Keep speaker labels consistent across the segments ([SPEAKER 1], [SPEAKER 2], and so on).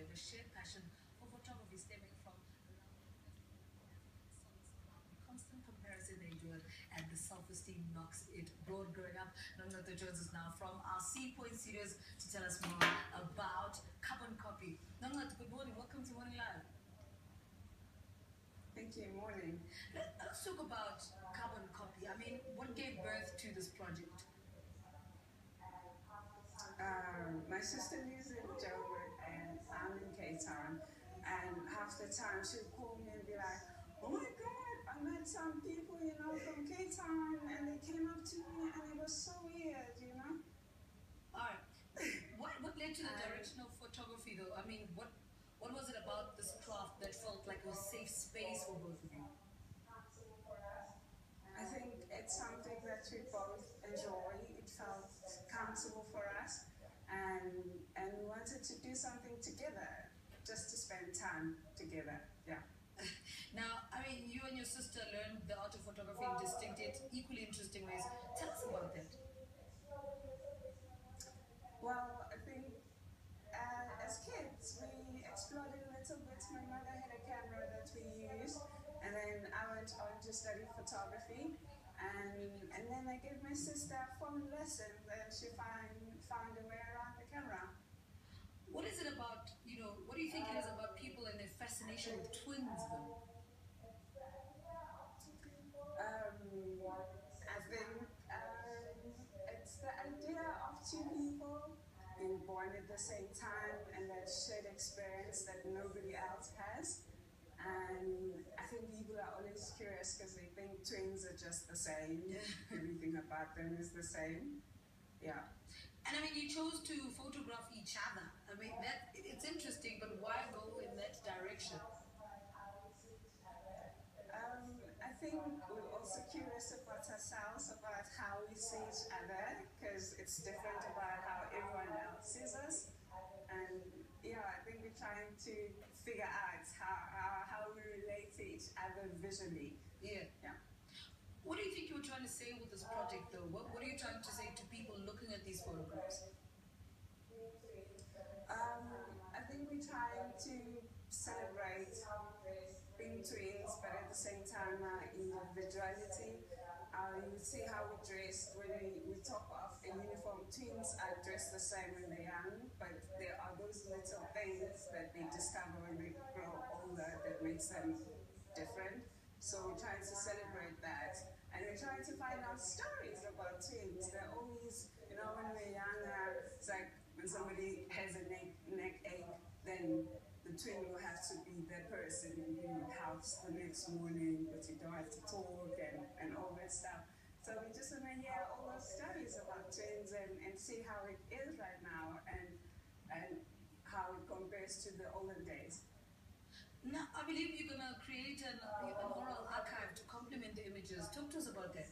[SPEAKER 1] have a shared passion for photography stemming from constant comparison they endured and the self-esteem knocks it broad growing up. Noncedo joins us now from our C Point Studios to tell us more about Carbon Copy. Noncedo, good morning. Welcome to Morning Live.
[SPEAKER 2] Thank you. Morning.
[SPEAKER 1] Let's talk about Carbon Copy. I mean, what gave birth to this project?
[SPEAKER 2] My sister lives in Joburg and I'm in Cape Town, and half the time she'll call me and be like, "Oh my God, I met some people, from Cape Town, and they came up to me and it was so weird,
[SPEAKER 1] All right. What led to the direction of photography, though? I mean, what was it about this craft that felt like a safe space for both of you?
[SPEAKER 2] I think it's something that we both enjoy. It felt comfortable for us, and we wanted to do something together, just to spend time together. Yeah.
[SPEAKER 1] Now, I mean, you and your sister learned the art of photography in distinct yet equally interesting ways. Tell us about that.
[SPEAKER 2] Well, I think as kids, we explored a little bit. My mother had a camera that we used, and then I went on to study photography. And then I gave my sister a phone lesson, and she found a way around the camera.
[SPEAKER 1] What is it about, what do you think it is about people and their fascination with twins, though?
[SPEAKER 2] I think it's the idea of two people being born at the same time and that shared experience that nobody else has. And I think people are always curious because they think twins are just the same. Everything about them is the same. Yeah.
[SPEAKER 1] And I mean, you chose to photograph each other. I mean, it's interesting, but why go in that direction?
[SPEAKER 2] I think we're also curious about ourselves, about how we see each other, because it's different about how everyone else sees us. And yeah, I think we're trying to figure out how we relate to each other visually.
[SPEAKER 1] Yeah. What do you think you were trying to say with this project, though? What are you trying to say to people looking at these photographs?
[SPEAKER 2] I think we're trying to celebrate being twins, but at the same time, individuality. You see how we dressed when we talk of a uniform. Twins are dressed the same when they're young, but there are those little things that they discover when they grow older that makes them different. So we're trying to celebrate that. And we're trying to find out stories about twins. They're always, when we're younger, it's like when somebody has a neck ache, then the twin will have to be that person who helps the next morning, but you don't have to talk and all that stuff. So we just want to hear all those stories about twins and see how it is right now and how it compares to the olden days.
[SPEAKER 1] Now, I believe you're going to create an oral archive to complement the images. Talk to us about that.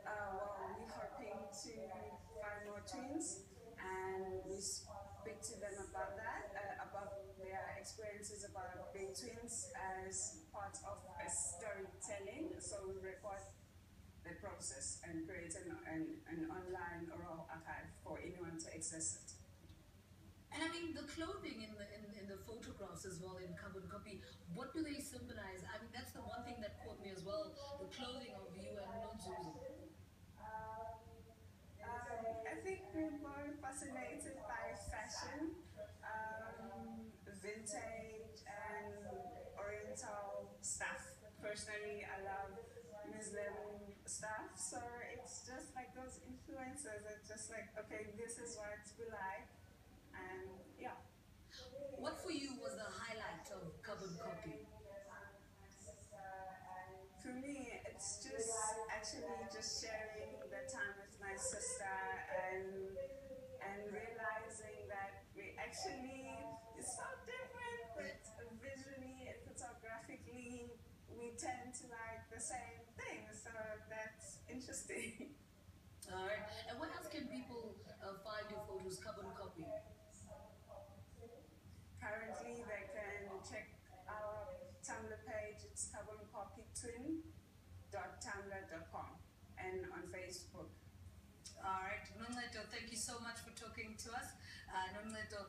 [SPEAKER 2] Well, we're hoping to find more twins, and we speak to them about that, about their experiences about being twins as part of a storytelling. So we record the process and create an online oral archive for anyone to access it.
[SPEAKER 1] And I mean, the clothing in the photographs as well in Carbon Copy, what do they symbolize? I mean, that's the one thing that caught me as well, the clothing of you and Nonzuzo.
[SPEAKER 2] I think we're more fascinated by fashion, vintage and oriental stuff. Personally, I love Muslim stuff, so it's just like those influences. It's just like, okay, this is what we like. And yeah.
[SPEAKER 1] What for you was the highlight of Carbon Copy?
[SPEAKER 2] For me, it's just actually just sharing the time with my sister and realizing that we actually it's so different, but visually and photographically we tend to like the same thing. So that's interesting.
[SPEAKER 1] All right. And where else can people find your photos, Carbon Copy?
[SPEAKER 2] Currently, they can check our Tumblr page. It's carboncopytwin.tumblr.com, and on Facebook.
[SPEAKER 1] All right, Noncedo, thank you so much for talking to us. Noncedo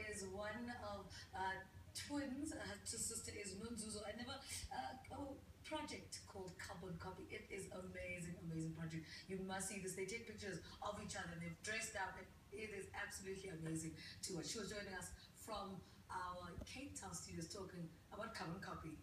[SPEAKER 1] is one of twins. Her sister is Nonzuzo. I never project called Carbon Copy. It is amazing, amazing project. You must see this. They take pictures of each other. They've dressed up. It is absolutely amazing to watch. She was joining us from our Cape Town studios talking about Carbon Copy.